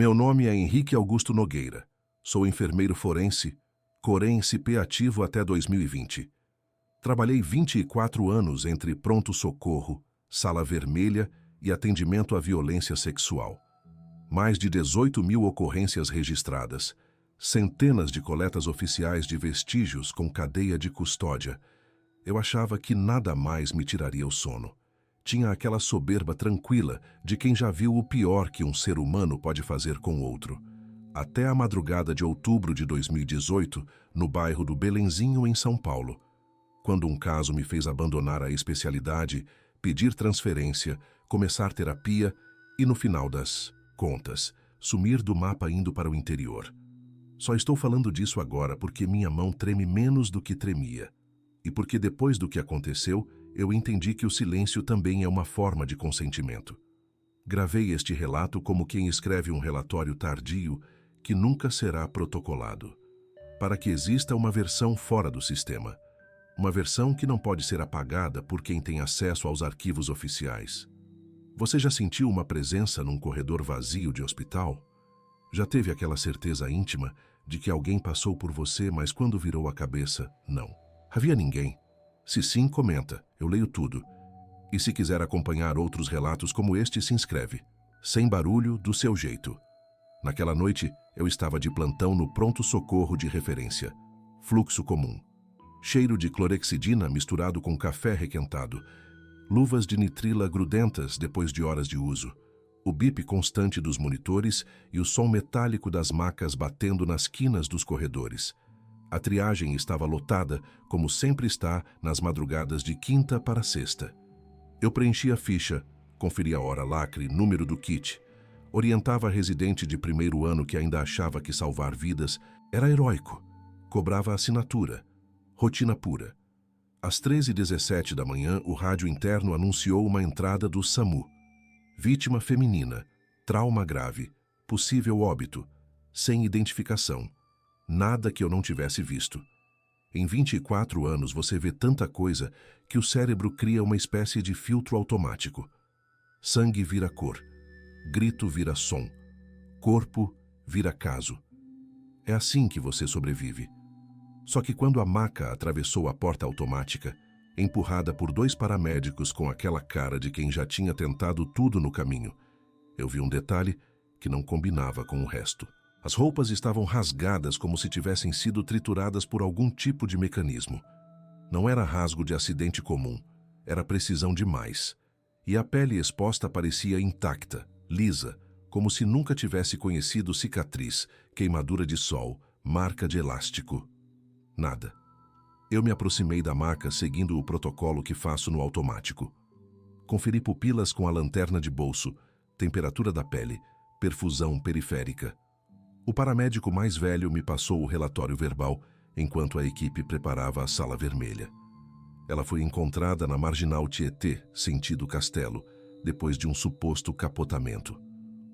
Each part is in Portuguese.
Meu nome é Henrique Augusto Nogueira. Sou enfermeiro forense, CP ativo até 2020. Trabalhei 24 anos entre pronto-socorro, sala vermelha e atendimento à violência sexual. Mais de 18.000 ocorrências registradas, centenas de coletas oficiais de vestígios com cadeia de custódia. Eu achava que nada mais me tiraria o sono. Tinha aquela soberba tranquila de quem já viu o pior que um ser humano pode fazer com outro. Até a madrugada de outubro de 2018, no bairro do Belenzinho, em São Paulo, quando um caso me fez abandonar a especialidade, pedir transferência, começar terapia e, no final das contas, sumir do mapa indo para o interior. Só estou falando disso agora porque minha mão treme menos do que tremia. E porque depois do que aconteceu, eu entendi que o silêncio também é uma forma de consentimento. Gravei este relato como quem escreve um relatório tardio que nunca será protocolado, para que exista uma versão fora do sistema, uma versão que não pode ser apagada por quem tem acesso aos arquivos oficiais. Você já sentiu uma presença num corredor vazio de hospital? Já teve aquela certeza íntima de que alguém passou por você, mas quando virou a cabeça, não. Havia ninguém? Se sim, comenta, eu leio tudo. E se quiser acompanhar outros relatos como este, se inscreve. Sem barulho, do seu jeito. Naquela noite, eu estava de plantão no pronto-socorro de referência. Fluxo comum. Cheiro de clorexidina misturado com café requentado. Luvas de nitrila grudentas depois de horas de uso. O bip constante dos monitores e o som metálico das macas batendo nas quinas dos corredores. A triagem estava lotada, como sempre está nas madrugadas de quinta para sexta. Eu preenchi a ficha, conferi a hora lacre, número do kit, orientava a residente de primeiro ano que ainda achava que salvar vidas era heróico, cobrava assinatura, rotina pura. Às 13h17 da manhã, o rádio interno anunciou uma entrada do SAMU. Vítima feminina, trauma grave, possível óbito, sem identificação. Nada que eu não tivesse visto. Em 24 anos você vê tanta coisa que o cérebro cria uma espécie de filtro automático. Sangue vira cor, grito vira som, corpo vira caso. É assim que você sobrevive. Só que quando a maca atravessou a porta automática, empurrada por 2 paramédicos com aquela cara de quem já tinha tentado tudo no caminho, eu vi um detalhe que não combinava com o resto. As roupas estavam rasgadas como se tivessem sido trituradas por algum tipo de mecanismo. Não era rasgo de acidente comum, era precisão demais. E a pele exposta parecia intacta, lisa, como se nunca tivesse conhecido cicatriz, queimadura de sol, marca de elástico. Nada. Eu me aproximei da maca seguindo o protocolo que faço no automático. Conferi pupilas com a lanterna de bolso, temperatura da pele, perfusão periférica. O paramédico mais velho me passou o relatório verbal enquanto a equipe preparava a sala vermelha. Ela foi encontrada na Marginal Tietê, sentido Castelo, depois de um suposto capotamento.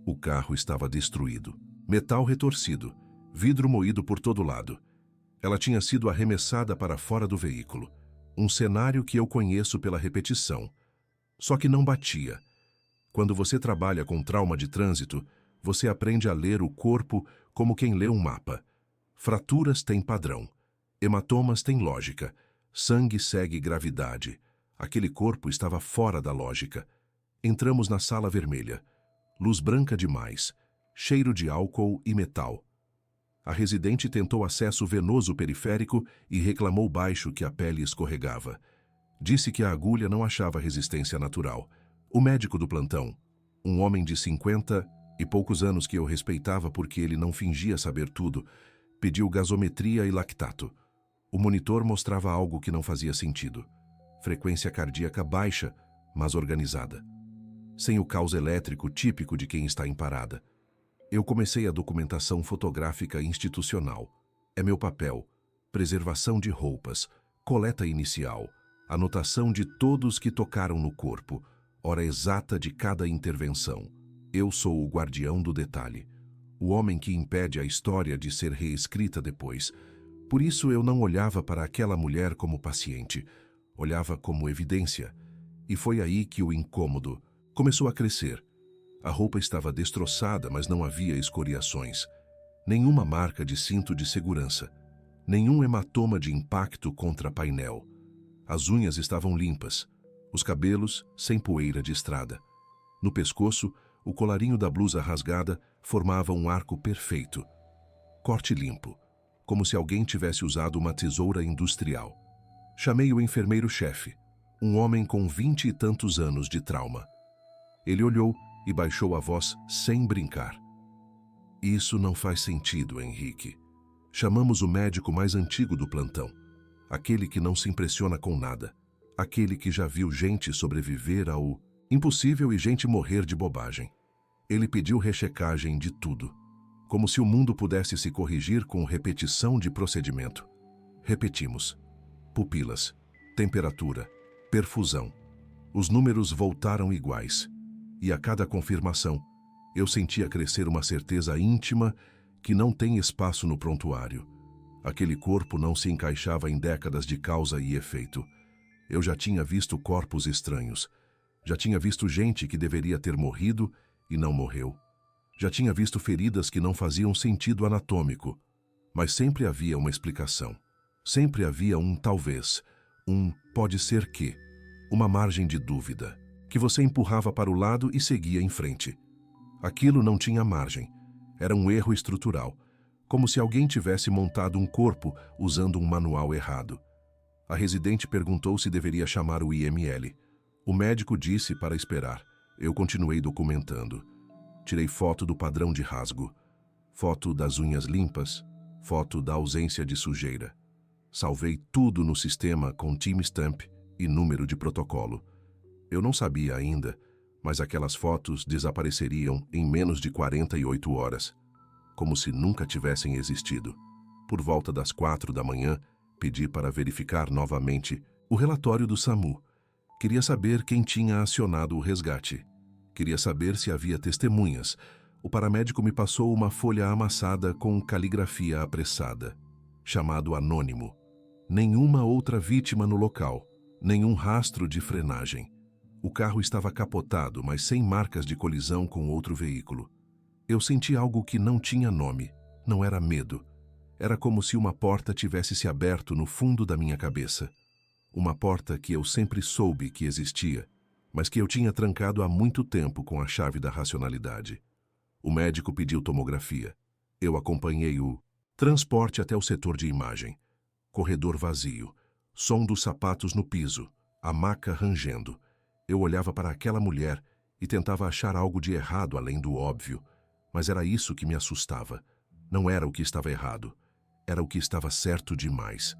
O carro estava destruído. Metal retorcido, vidro moído por todo lado. Ela tinha sido arremessada para fora do veículo. Um cenário que eu conheço pela repetição. Só que não batia. Quando você trabalha com trauma de trânsito, você aprende a ler o corpo como quem lê um mapa. Fraturas têm padrão. Hematomas têm lógica. Sangue segue gravidade. Aquele corpo estava fora da lógica. Entramos na sala vermelha. Luz branca demais. Cheiro de álcool e metal. A residente tentou acesso venoso periférico e reclamou baixo que a pele escorregava. Disse que a agulha não achava resistência natural. O médico do plantão, um homem de 50 e poucos anos que eu respeitava porque ele não fingia saber tudo, pediu gasometria e lactato. O monitor mostrava algo que não fazia sentido. Frequência cardíaca baixa, mas organizada. Sem o caos elétrico típico de quem está em parada. Eu comecei a documentação fotográfica institucional. É meu papel. Preservação de roupas, coleta inicial, anotação de todos que tocaram no corpo, hora exata de cada intervenção. Eu sou o guardião do detalhe, o homem que impede a história de ser reescrita depois. Por isso eu não olhava para aquela mulher como paciente, olhava como evidência. E foi aí que o incômodo começou a crescer. A roupa estava destroçada, mas não havia escoriações. Nenhuma marca de cinto de segurança. Nenhum hematoma de impacto contra painel. As unhas estavam limpas. Os cabelos sem poeira de estrada. No pescoço, o colarinho da blusa rasgada formava um arco perfeito. Corte limpo, como se alguém tivesse usado uma tesoura industrial. Chamei o enfermeiro-chefe, um homem com 20 e tantos anos de trauma. Ele olhou e baixou a voz sem brincar. Isso não faz sentido, Henrique. Chamamos o médico mais antigo do plantão. Aquele que não se impressiona com nada. Aquele que já viu gente sobreviver ao impossível e gente morrer de bobagem. Ele pediu rechecagem de tudo. Como se o mundo pudesse se corrigir com repetição de procedimento. Repetimos. Pupilas, temperatura, perfusão. Os números voltaram iguais. E a cada confirmação, eu sentia crescer uma certeza íntima que não tem espaço no prontuário. Aquele corpo não se encaixava em décadas de causa e efeito. Eu já tinha visto corpos estranhos. Já tinha visto gente que deveria ter morrido e não morreu. Já tinha visto feridas que não faziam sentido anatômico. Mas sempre havia uma explicação. Sempre havia um talvez, um pode ser que, uma margem de dúvida, que você empurrava para o lado e seguia em frente. Aquilo não tinha margem. Era um erro estrutural, como se alguém tivesse montado um corpo usando um manual errado. A residente perguntou se deveria chamar o IML. O médico disse para esperar. Eu continuei documentando. Tirei foto do padrão de rasgo, foto das unhas limpas, foto da ausência de sujeira. Salvei tudo no sistema com timestamp e número de protocolo. Eu não sabia ainda, mas aquelas fotos desapareceriam em menos de 48 horas, como se nunca tivessem existido. Por volta das 4 da manhã, pedi para verificar novamente o relatório do SAMU. Queria saber quem tinha acionado o resgate. Queria saber se havia testemunhas. O paramédico me passou uma folha amassada com caligrafia apressada. Chamado anônimo. Nenhuma outra vítima no local. Nenhum rastro de frenagem. O carro estava capotado, mas sem marcas de colisão com outro veículo. Eu senti algo que não tinha nome. Não era medo. Era como se uma porta tivesse se aberto no fundo da minha cabeça. Uma porta que eu sempre soube que existia, mas que eu tinha trancado há muito tempo com a chave da racionalidade. O médico pediu tomografia. Eu acompanhei o transporte até o setor de imagem. Corredor vazio. Som dos sapatos no piso. A maca rangendo. Eu olhava para aquela mulher e tentava achar algo de errado além do óbvio, mas era isso que me assustava. Não era o que estava errado. Era o que estava certo demais.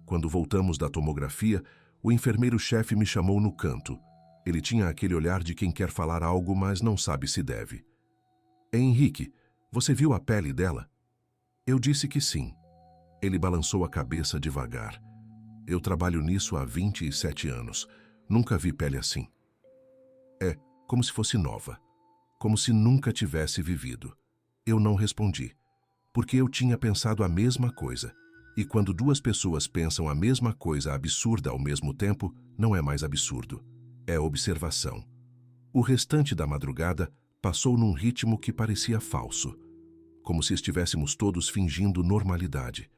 Quando voltamos da tomografia, o enfermeiro-chefe me chamou no canto. Ele tinha aquele olhar de quem quer falar algo, mas não sabe se deve. Henrique, você viu a pele dela? Eu disse que sim. Ele balançou a cabeça devagar. Eu trabalho nisso há 27 anos. Nunca vi pele assim. É como se fosse nova. Como se nunca tivesse vivido. Eu não respondi. Porque eu tinha pensado a mesma coisa. E quando duas pessoas pensam a mesma coisa absurda ao mesmo tempo, não é mais absurdo. É observação. O restante da madrugada passou num ritmo que parecia falso. Como se estivéssemos todos fingindo normalidade.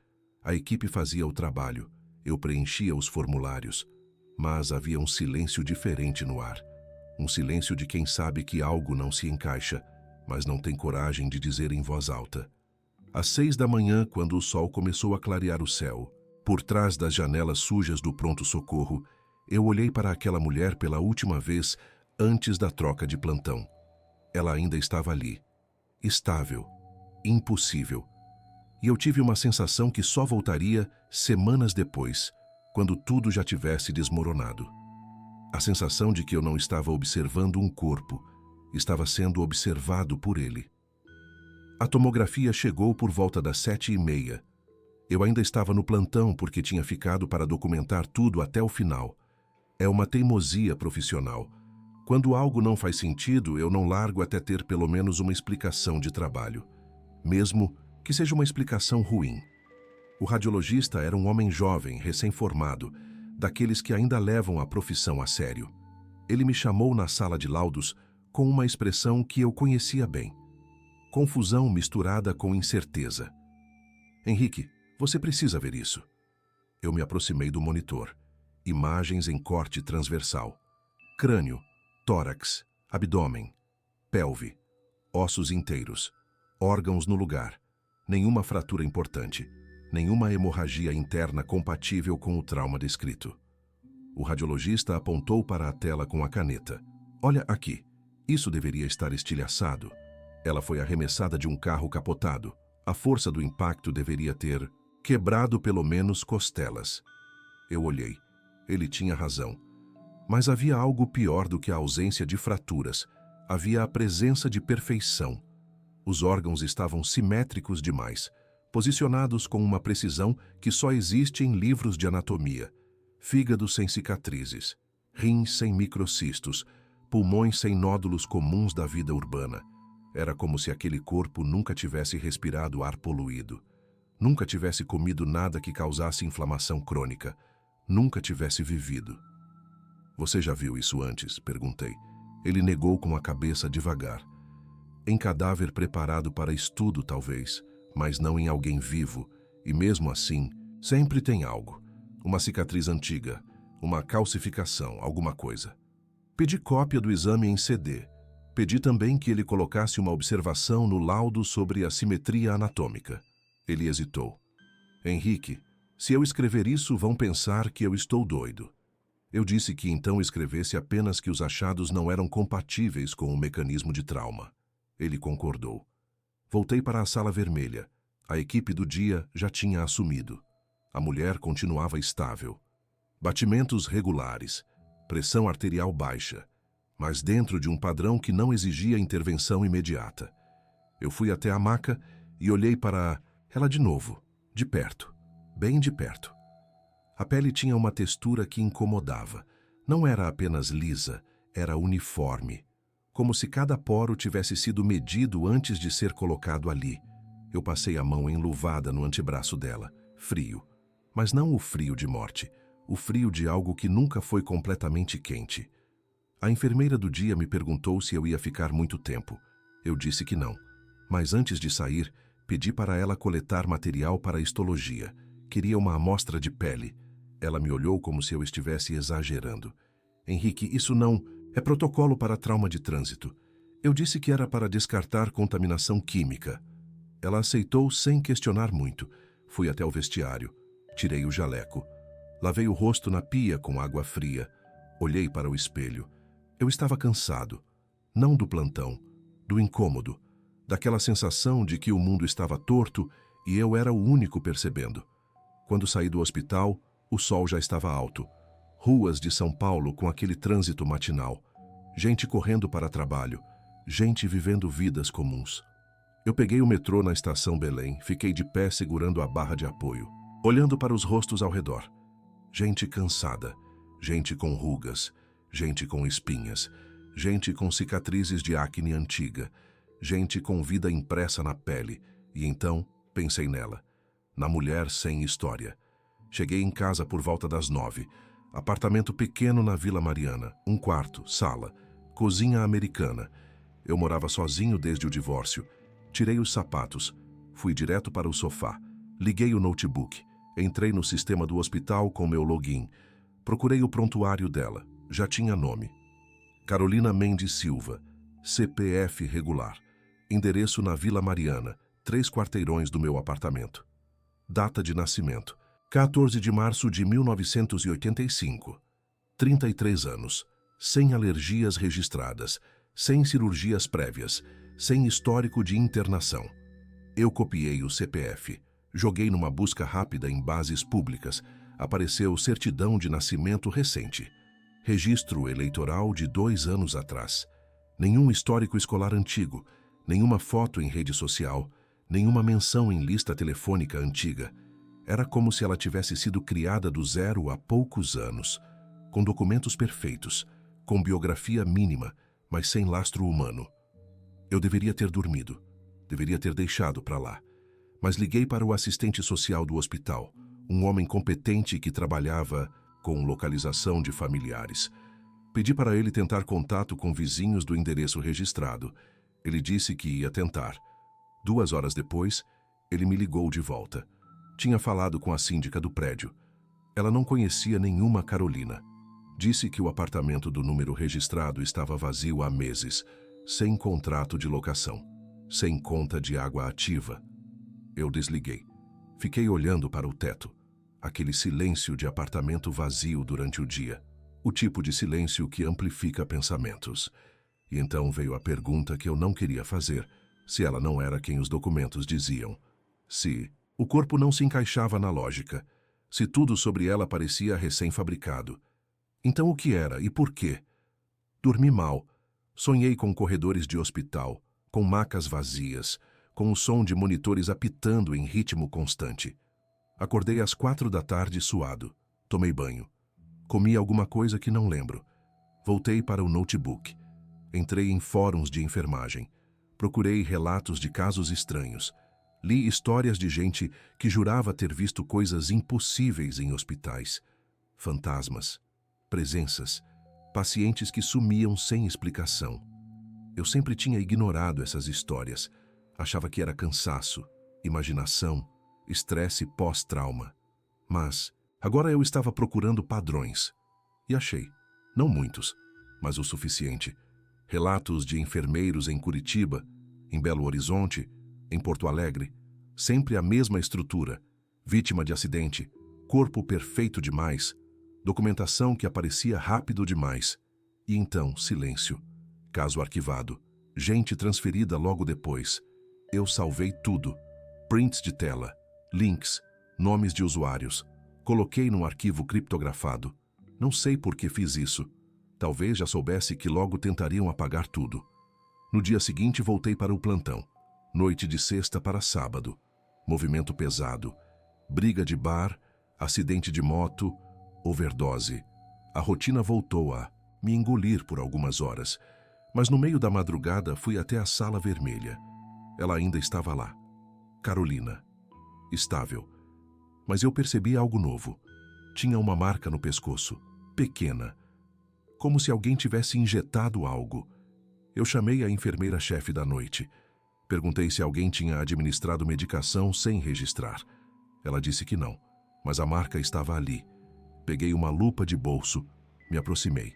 A equipe fazia o trabalho. Eu preenchia os formulários. Mas havia um silêncio diferente no ar. Um silêncio de quem sabe que algo não se encaixa, mas não tem coragem de dizer em voz alta. Às 6 da manhã, quando o sol começou a clarear o céu, por trás das janelas sujas do pronto-socorro, eu olhei para aquela mulher pela última vez antes da troca de plantão. Ela ainda estava ali, estável, impossível. E eu tive uma sensação que só voltaria semanas depois, quando tudo já tivesse desmoronado. A sensação de que eu não estava observando um corpo, estava sendo observado por ele. A tomografia chegou por volta das 7h30. Eu ainda estava no plantão porque tinha ficado para documentar tudo até o final. É uma teimosia profissional. Quando algo não faz sentido, eu não largo até ter pelo menos uma explicação de trabalho. Mesmo que seja uma explicação ruim. O radiologista era um homem jovem, recém-formado, daqueles que ainda levam a profissão a sério. Ele me chamou na sala de laudos com uma expressão que eu conhecia bem. Confusão misturada com incerteza. Henrique, você precisa ver isso. Eu me aproximei do monitor. Imagens em corte transversal. Crânio, tórax, abdômen, pelve, ossos inteiros, órgãos no lugar. Nenhuma fratura importante, nenhuma hemorragia interna compatível com o trauma descrito. O radiologista apontou para a tela com a caneta. Olha aqui, isso deveria estar estilhaçado. Ela foi arremessada de um carro capotado. A força do impacto deveria ter quebrado pelo menos costelas. Eu olhei. Ele tinha razão. Mas havia algo pior do que a ausência de fraturas. Havia a presença de perfeição. Os órgãos estavam simétricos demais, posicionados com uma precisão que só existe em livros de anatomia. Fígado sem cicatrizes, rins sem microcistos, pulmões sem nódulos comuns da vida urbana. Era como se aquele corpo nunca tivesse respirado ar poluído, nunca tivesse comido nada que causasse inflamação crônica, nunca tivesse vivido. Você já viu isso antes? Perguntei. Ele negou com a cabeça devagar. Em cadáver preparado para estudo, talvez, mas não em alguém vivo, e mesmo assim, sempre tem algo. Uma cicatriz antiga, uma calcificação, alguma coisa. Pedi cópia do exame em CD. Pedi também que ele colocasse uma observação no laudo sobre a simetria anatômica. Ele hesitou. Henrique, se eu escrever isso, vão pensar que eu estou doido. Eu disse que então escrevesse apenas que os achados não eram compatíveis com o mecanismo de trauma. Ele concordou. Voltei para a sala vermelha. A equipe do dia já tinha assumido. A mulher continuava estável. Batimentos regulares, pressão arterial baixa, mas dentro de um padrão que não exigia intervenção imediata. Eu fui até a maca e olhei para ela de novo, de perto, bem de perto. A pele tinha uma textura que incomodava. Não era apenas lisa, era uniforme, como se cada poro tivesse sido medido antes de ser colocado ali. Eu passei a mão enluvada no antebraço dela, frio. Mas não o frio de morte, o frio de algo que nunca foi completamente quente. A enfermeira do dia me perguntou se eu ia ficar muito tempo. Eu disse que não. Mas antes de sair, pedi para ela coletar material para histologia. Queria uma amostra de pele. Ela me olhou como se eu estivesse exagerando. Henrique, isso não é protocolo para trauma de trânsito. Eu disse que era para descartar contaminação química. Ela aceitou sem questionar muito. Fui até o vestiário. Tirei o jaleco. Lavei o rosto na pia com água fria. Olhei para o espelho. Eu estava cansado. Não do plantão, do incômodo, daquela sensação de que o mundo estava torto e eu era o único percebendo. Quando saí do hospital, o sol já estava alto. Ruas de São Paulo com aquele trânsito matinal. Gente correndo para trabalho. Gente vivendo vidas comuns. Eu peguei o metrô na estação Belém, fiquei de pé segurando a barra de apoio, olhando para os rostos ao redor. Gente cansada, gente com rugas, gente com espinhas, gente com cicatrizes de acne antiga, gente com vida impressa na pele. E então pensei nela, na mulher sem história. Cheguei em casa por volta das 9. Apartamento pequeno na Vila Mariana, um quarto, sala, cozinha americana. Eu morava sozinho desde o divórcio. Tirei os sapatos, fui direto para o sofá, liguei o notebook, entrei no sistema do hospital com meu login. Procurei o prontuário dela, já tinha nome. Carolina Mendes Silva, CPF regular, endereço na Vila Mariana, 3 quarteirões do meu apartamento. Data de nascimento, 14 de março de 1985. 33 anos, sem alergias registradas, sem cirurgias prévias, sem histórico de internação. Eu copiei o CPF, joguei numa busca rápida em bases públicas, apareceu certidão de nascimento recente. Registro eleitoral de 2 anos atrás. Nenhum histórico escolar antigo, nenhuma foto em rede social, nenhuma menção em lista telefônica antiga. Era como se ela tivesse sido criada do zero há poucos anos, com documentos perfeitos, com biografia mínima, mas sem lastro humano. Eu deveria ter dormido, deveria ter deixado para lá, mas liguei para o assistente social do hospital, um homem competente que trabalhava com localização de familiares. Pedi para ele tentar contato com vizinhos do endereço registrado. Ele disse que ia tentar. 2 horas depois, ele me ligou de volta. Tinha falado com a síndica do prédio. Ela não conhecia nenhuma Carolina. Disse que o apartamento do número registrado estava vazio há meses, sem contrato de locação, sem conta de água ativa. Eu desliguei. Fiquei olhando para o teto. Aquele silêncio de apartamento vazio durante o dia. O tipo de silêncio que amplifica pensamentos. E então veio a pergunta que eu não queria fazer, se ela não era quem os documentos diziam. Se o corpo não se encaixava na lógica. Se tudo sobre ela parecia recém-fabricado. Então o que era e por quê? Dormi mal. Sonhei com corredores de hospital, com macas vazias, com o som de monitores apitando em ritmo constante. Acordei às 4 da tarde suado. Tomei banho. Comi alguma coisa que não lembro. Voltei para o notebook. Entrei em fóruns de enfermagem. Procurei relatos de casos estranhos. Li histórias de gente que jurava ter visto coisas impossíveis em hospitais. Fantasmas, presenças, pacientes que sumiam sem explicação. Eu sempre tinha ignorado essas histórias. Achava que era cansaço, imaginação, estresse pós-trauma. Mas agora eu estava procurando padrões. E achei. Não muitos, mas o suficiente. Relatos de enfermeiros em Curitiba, em Belo Horizonte, em Porto Alegre. Sempre a mesma estrutura. Vítima de acidente, corpo perfeito demais, documentação que aparecia rápido demais. E então, silêncio. Caso arquivado. Gente transferida logo depois. Eu salvei tudo. Prints de tela, links, nomes de usuários. Coloquei num arquivo criptografado. Não sei por que fiz isso. Talvez já soubesse que logo tentariam apagar tudo. No dia seguinte voltei para o plantão. Noite de sexta para sábado. Movimento pesado. Briga de bar, acidente de moto, overdose. A rotina voltou a me engolir por algumas horas. Mas no meio da madrugada fui até a sala vermelha. Ela ainda estava lá. Carolina. Estável. Mas eu percebi algo novo. Tinha uma marca no pescoço. Pequena. Como se alguém tivesse injetado algo. Eu chamei a enfermeira-chefe da noite. Perguntei se alguém tinha administrado medicação sem registrar. Ela disse que não, mas a marca estava ali. Peguei uma lupa de bolso, me aproximei.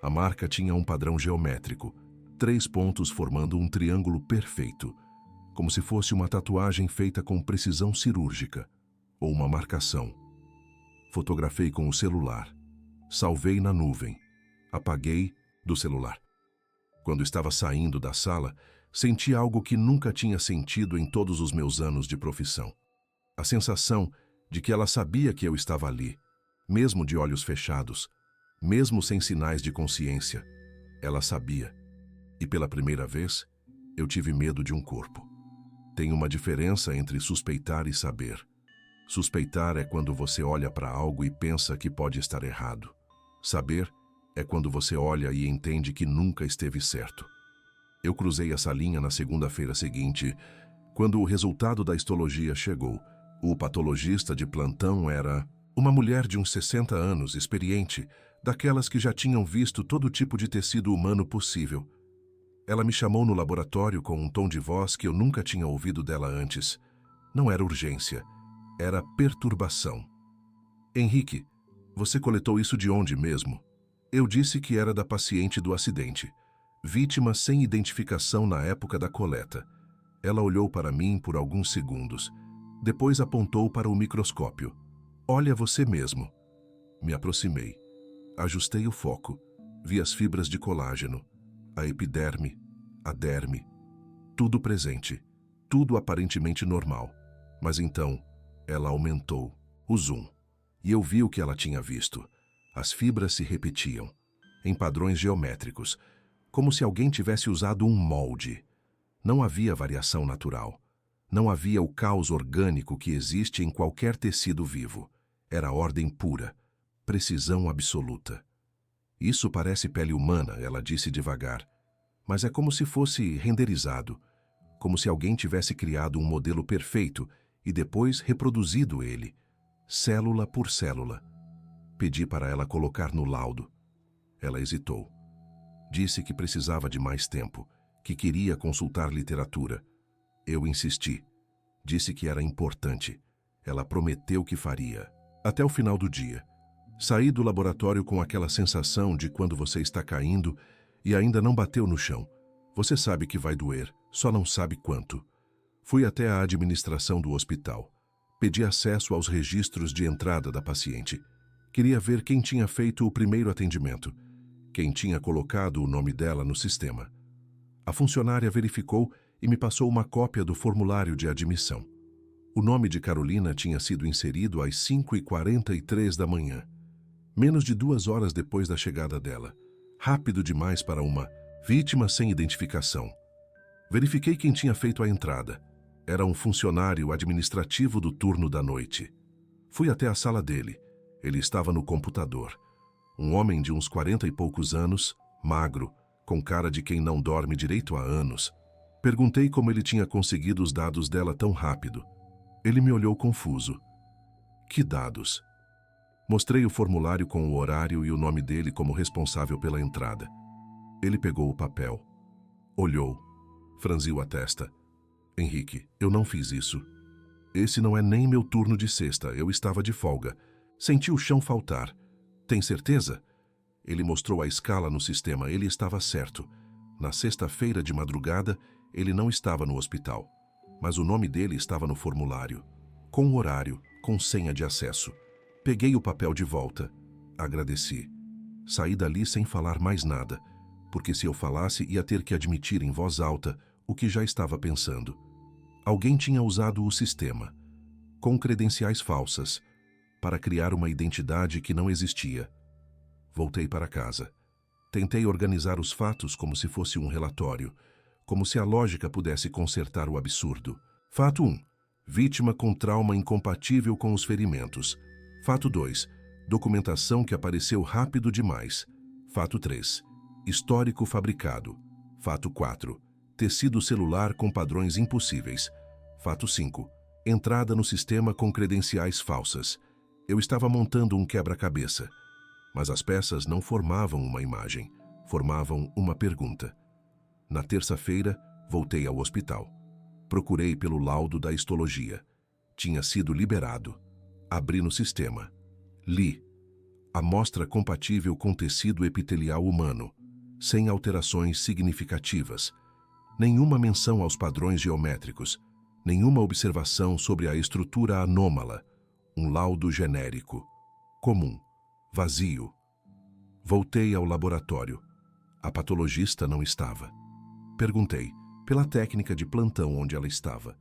A marca tinha um padrão geométrico, 3 pontos formando um triângulo perfeito, como se fosse uma tatuagem feita com precisão cirúrgica, ou uma marcação. Fotografei com o celular, salvei na nuvem, apaguei do celular. Quando estava saindo da sala, senti algo que nunca tinha sentido em todos os meus anos de profissão. A sensação de que ela sabia que eu estava ali, mesmo de olhos fechados, mesmo sem sinais de consciência. Ela sabia. E pela primeira vez, eu tive medo de um corpo. Tem uma diferença entre suspeitar e saber. Suspeitar é quando você olha para algo e pensa que pode estar errado. Saber é quando você olha e entende que nunca esteve certo. Eu cruzei essa linha na segunda-feira seguinte, quando o resultado da histologia chegou. O patologista de plantão era uma mulher de uns 60 anos, experiente, daquelas que já tinham visto todo tipo de tecido humano possível. Ela me chamou no laboratório com um tom de voz que eu nunca tinha ouvido dela antes. Não era urgência, era perturbação. Henrique, você coletou isso de onde mesmo? Eu disse que era da paciente do acidente. Vítima sem identificação na época da coleta. Ela olhou para mim por alguns segundos. Depois apontou para o microscópio. Olha você mesmo. Me aproximei. Ajustei o foco. Vi as fibras de colágeno, a epiderme, a derme. Tudo presente. Tudo aparentemente normal. Mas então, ela aumentou o zoom. E eu vi o que ela tinha visto. As fibras se repetiam, em padrões geométricos, como se alguém tivesse usado um molde. Não havia variação natural. Não havia o caos orgânico que existe em qualquer tecido vivo. Era ordem pura, precisão absoluta. Isso parece pele humana, ela disse devagar, mas é como se fosse renderizado, como se alguém tivesse criado um modelo perfeito e depois reproduzido ele, célula por célula. Pedi para ela colocar no laudo. Ela hesitou. Disse que precisava de mais tempo, que queria consultar literatura. Eu insisti. Disse que era importante. Ela prometeu que faria. Até o final do dia. Saí do laboratório com aquela sensação de quando você está caindo e ainda não bateu no chão. Você sabe que vai doer, só não sabe quanto. Fui até a administração do hospital. Pedi acesso aos registros de entrada da paciente. Queria ver quem tinha feito o primeiro atendimento, quem tinha colocado o nome dela no sistema. A funcionária verificou e me passou uma cópia do formulário de admissão. O nome de Carolina tinha sido inserido às 5h43 da manhã, menos de 2 horas depois da chegada dela. Rápido demais para uma vítima sem identificação. Verifiquei quem tinha feito a entrada. Era um funcionário administrativo do turno da noite. Fui até a sala dele. Ele estava no computador. Um homem de uns 40 e poucos anos, magro, com cara de quem não dorme direito há anos. Perguntei como ele tinha conseguido os dados dela tão rápido. Ele me olhou confuso. Que dados? Mostrei o formulário com o horário e o nome dele como responsável pela entrada. Ele pegou o papel. Olhou. Franziu a testa. Henrique, eu não fiz isso. Esse não é nem meu turno de sexta, eu estava de folga. Senti o chão faltar. Tem certeza? Ele mostrou a escala no sistema, ele estava certo. Na sexta-feira de madrugada, ele não estava no hospital. Mas o nome dele estava no formulário. Com horário, com senha de acesso. Peguei o papel de volta. Agradeci. Saí dali sem falar mais nada, porque se eu falasse ia ter que admitir em voz alta o que já estava pensando. Alguém tinha usado o sistema, com credenciais falsas, para criar uma identidade que não existia. Voltei para casa. Tentei organizar os fatos como se fosse um relatório, como se a lógica pudesse consertar o absurdo. Fato 1. Vítima com trauma incompatível com os ferimentos. Fato 2. Documentação que apareceu rápido demais. Fato 3. Histórico fabricado. Fato 4. Tecido celular com padrões impossíveis. Fato 5. Entrada no sistema com credenciais falsas. Eu estava montando um quebra-cabeça. Mas as peças não formavam uma imagem, formavam uma pergunta. Na terça-feira, voltei ao hospital. Procurei pelo laudo da histologia. Tinha sido liberado. Abri no sistema. Li. Amostra compatível com tecido epitelial humano, sem alterações significativas. Nenhuma menção aos padrões geométricos, nenhuma observação sobre a estrutura anômala. Um laudo genérico, comum, vazio. Voltei ao laboratório. A patologista não estava. Perguntei, pela técnica de plantão onde ela estava.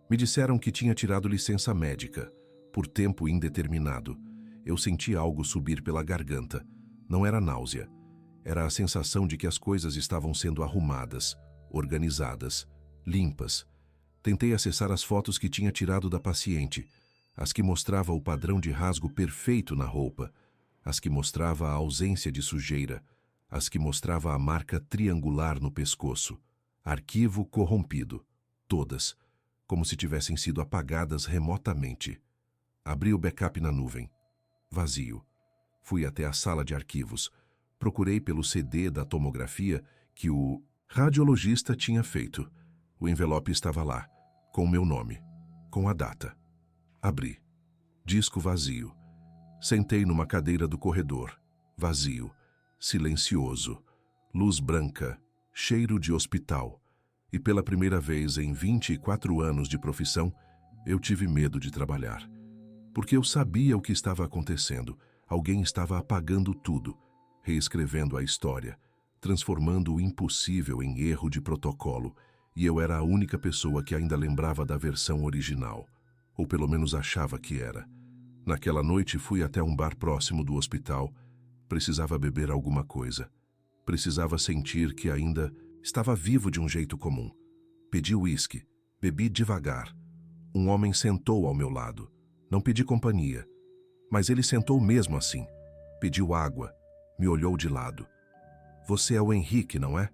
Me disseram que tinha tirado licença médica, por tempo indeterminado. Eu senti algo subir pela garganta. Não era náusea. Era a sensação de que as coisas estavam sendo arrumadas, organizadas, limpas. Tentei acessar as fotos que tinha tirado da paciente, as que mostrava o padrão de rasgo perfeito na roupa, as que mostrava a ausência de sujeira, as que mostrava a marca triangular no pescoço. Arquivo corrompido. Todas, como se tivessem sido apagadas remotamente. Abri o backup na nuvem. Vazio. Fui até a sala de arquivos. Procurei pelo CD da tomografia que o radiologista tinha feito. O envelope estava lá, com o meu nome, com a data. Abri. Disco vazio. Sentei numa cadeira do corredor. Vazio. Silencioso. Luz branca. Cheiro de hospital. E pela primeira vez em 24 anos de profissão, eu tive medo de trabalhar. Porque eu sabia o que estava acontecendo. Alguém estava apagando tudo, reescrevendo a história, transformando o impossível em erro de protocolo, e eu era a única pessoa que ainda lembrava da versão original, ou pelo menos achava que era. Naquela noite fui até um bar próximo do hospital. Precisava beber alguma coisa. Precisava sentir que ainda estava vivo de um jeito comum. Pedi uísque, bebi devagar. Um homem sentou ao meu lado. Não pedi companhia, mas ele sentou mesmo assim. Pediu água, me olhou de lado. Você é o Henrique, não é?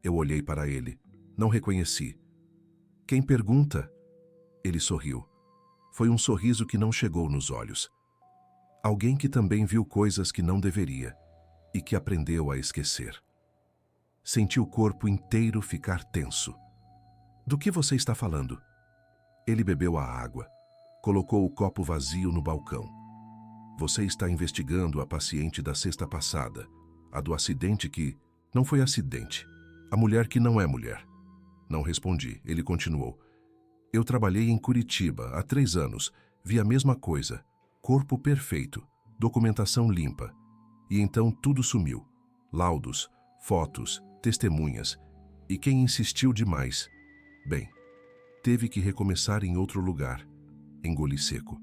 Eu olhei para ele. Não reconheci. Quem pergunta? Ele sorriu. Foi um sorriso que não chegou nos olhos. Alguém que também viu coisas que não deveria. e que aprendeu a esquecer. Senti o corpo inteiro ficar tenso. Do que você está falando? Ele bebeu a água. Colocou o copo vazio no balcão. Você está investigando a paciente da sexta passada, a do acidente que não foi acidente, a mulher que não é mulher. Não respondi. Ele continuou. Eu trabalhei em Curitiba há 3 anos, vi a mesma coisa, corpo perfeito, documentação limpa. E então tudo sumiu. Laudos, fotos, testemunhas. E quem insistiu demais? Bem, teve que recomeçar em outro lugar. Engoli seco.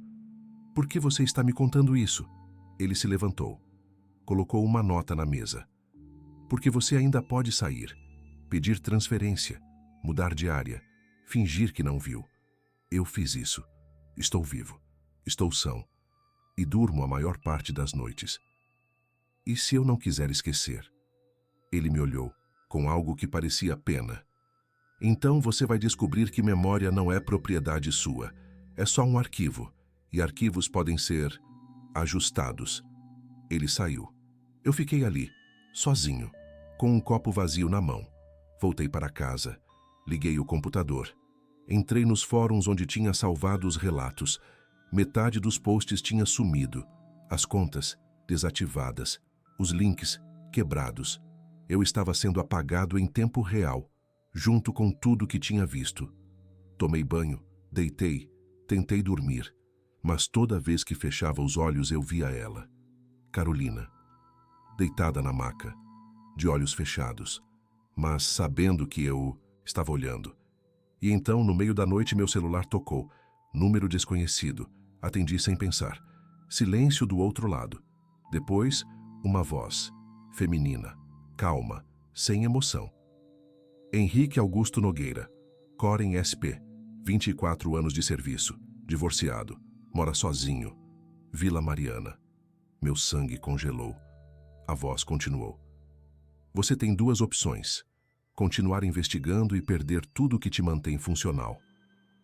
Por que você está me contando isso? Ele se levantou. Colocou uma nota na mesa. Porque você ainda pode sair, pedir transferência, mudar de área, fingir que não viu. Eu fiz isso. Estou vivo. Estou são. E durmo a maior parte das noites. E se eu não quiser esquecer? Ele me olhou, com algo que parecia pena. Então você vai descobrir que memória não é propriedade sua. É só um arquivo. E arquivos podem ser ajustados. Ele saiu. Eu fiquei ali, sozinho, com um copo vazio na mão. Voltei para casa. Liguei o computador. Entrei nos fóruns onde tinha salvado os relatos. Metade dos posts tinha sumido. As contas desativadas. Os links quebrados. Eu estava sendo apagado em tempo real, junto com tudo que tinha visto. Tomei banho, deitei, tentei dormir, mas toda vez que fechava os olhos eu via ela. Carolina, deitada na maca, de olhos fechados, mas sabendo que eu estava olhando. E então, no meio da noite, meu celular tocou. Número desconhecido. Atendi sem pensar. Silêncio do outro lado. Depois, uma voz, feminina, calma, sem emoção. Henrique Augusto Nogueira, Corem SP, 24 anos de serviço, divorciado, mora sozinho, Vila Mariana. Meu sangue congelou. A voz continuou. Você tem 2 opções. Continuar investigando e perder tudo que te mantém funcional.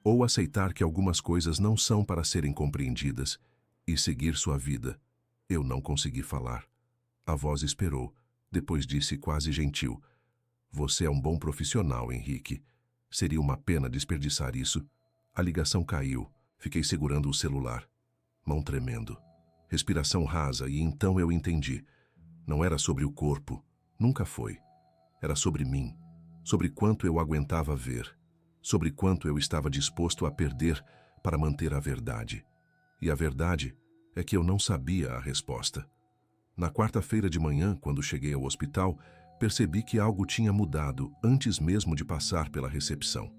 Ou aceitar que algumas coisas não são para serem compreendidas e seguir sua vida. Eu não consegui falar. A voz esperou, depois disse quase gentil. Você é um bom profissional, Henrique. Seria uma pena desperdiçar isso. A ligação caiu. Fiquei segurando o celular. Mão tremendo. Respiração rasa e então eu entendi. Não era sobre o corpo. Nunca foi. Era sobre mim. Sobre quanto eu aguentava ver. Sobre quanto eu estava disposto a perder para manter a verdade. E a verdade é que eu não sabia a resposta. Na quarta-feira de manhã, quando cheguei ao hospital, percebi que algo tinha mudado antes mesmo de passar pela recepção.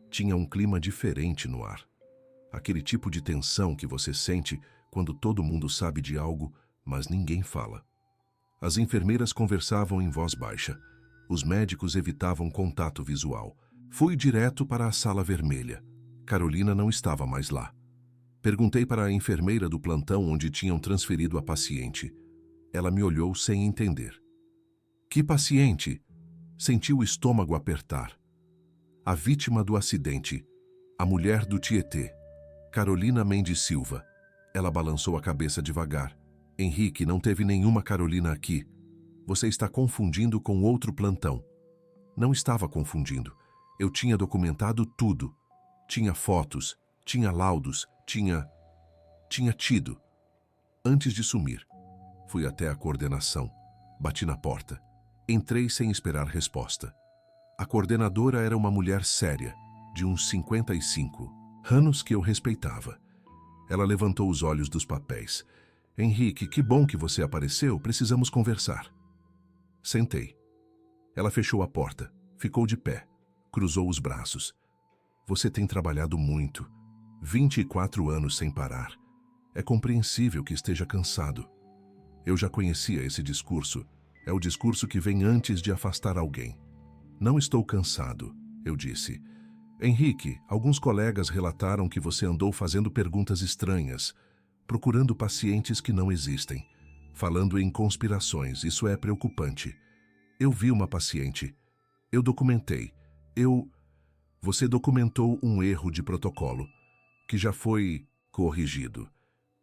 Tinha um clima diferente no ar. Aquele tipo de tensão que você sente quando todo mundo sabe de algo, mas ninguém fala. As enfermeiras conversavam em voz baixa. Os médicos evitavam contato visual. Fui direto para a sala vermelha. Carolina não estava mais lá. Perguntei para a enfermeira do plantão onde tinham transferido a paciente. Ela me olhou sem entender. Que paciente? Senti o estômago apertar. A vítima do acidente. A mulher do Tietê. Carolina Mendes Silva. Ela balançou a cabeça devagar. Henrique, não teve nenhuma Carolina aqui. Você está confundindo com outro plantão. Não estava confundindo. Eu tinha documentado tudo. Tinha fotos, tinha laudos, tinha tido. Antes de sumir, fui até a coordenação. Bati na porta. Entrei sem esperar resposta. A coordenadora era uma mulher séria, de uns 55, anos que eu respeitava. Ela levantou os olhos dos papéis. Henrique, que bom que você apareceu, precisamos conversar. Sentei. Ela fechou a porta, ficou de pé, cruzou os braços. Você tem trabalhado muito, 24 anos sem parar. É compreensível que esteja cansado. Eu já conhecia esse discurso. É o discurso que vem antes de afastar alguém. Não estou cansado, eu disse. Henrique, alguns colegas relataram que você andou fazendo perguntas estranhas, procurando pacientes que não existem, falando em conspirações. Isso é preocupante. Eu vi uma paciente. Eu documentei. Você documentou um erro de protocolo, que já foi corrigido.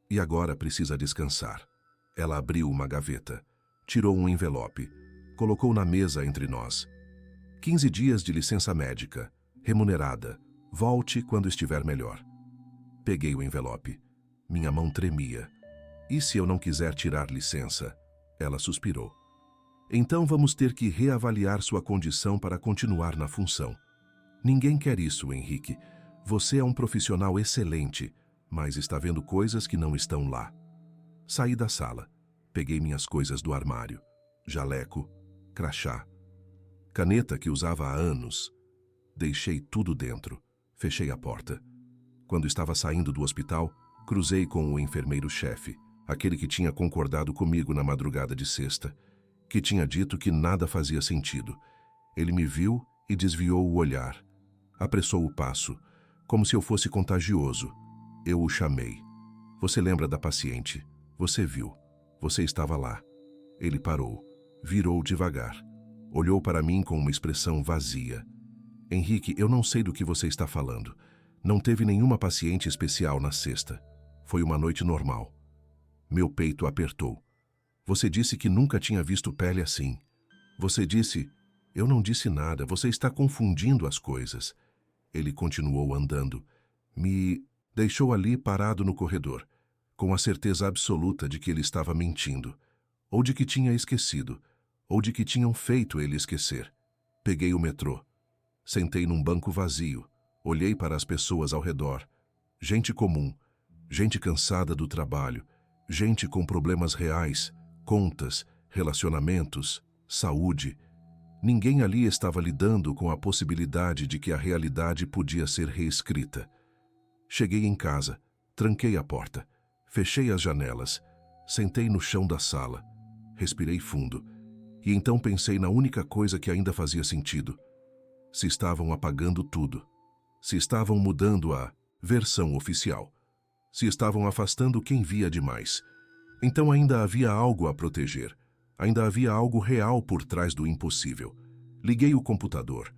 E agora precisa descansar. Ela abriu uma gaveta. Tirou um envelope. Colocou na mesa entre nós. 15 dias de licença médica, remunerada. Volte quando estiver melhor. Peguei o envelope. Minha mão tremia. E se eu não quiser tirar licença? Ela suspirou. Então vamos ter que reavaliar sua condição para continuar na função. Ninguém quer isso, Henrique. Você é um profissional excelente, mas está vendo coisas que não estão lá. Saí da sala. Peguei minhas coisas do armário. Jaleco, crachá, caneta que usava há anos. Deixei tudo dentro. Fechei a porta. Quando estava saindo do hospital, cruzei com o enfermeiro-chefe, aquele que tinha concordado comigo na madrugada de sexta, que tinha dito que nada fazia sentido. Ele me viu e desviou o olhar. Apressou o passo, como se eu fosse contagioso. Eu o chamei. Você lembra da paciente? Você viu. Você estava lá. Ele parou. Virou devagar. Olhou para mim com uma expressão vazia. Henrique, eu não sei do que você está falando. Não teve nenhuma paciente especial na sexta. Foi uma noite normal. Meu peito apertou. Você disse que nunca tinha visto pele assim. Você disse... Eu não disse nada, você está confundindo as coisas. Ele continuou andando. Me deixou ali parado no corredor, com a certeza absoluta de que ele estava mentindo, ou de que tinha esquecido, ou de que tinham feito ele esquecer. Peguei o metrô. Sentei num banco vazio. Olhei para as pessoas ao redor. Gente comum, gente cansada do trabalho, gente com problemas reais, contas, relacionamentos, saúde. Ninguém ali estava lidando com a possibilidade de que a realidade podia ser reescrita. Cheguei em casa, tranquei a porta, fechei as janelas, sentei no chão da sala, respirei fundo, e então pensei na única coisa que ainda fazia sentido. Se estavam apagando tudo. Se estavam mudando a versão oficial. Se estavam afastando quem via demais. Então ainda havia algo a proteger. Ainda havia algo real por trás do impossível. Liguei o computador.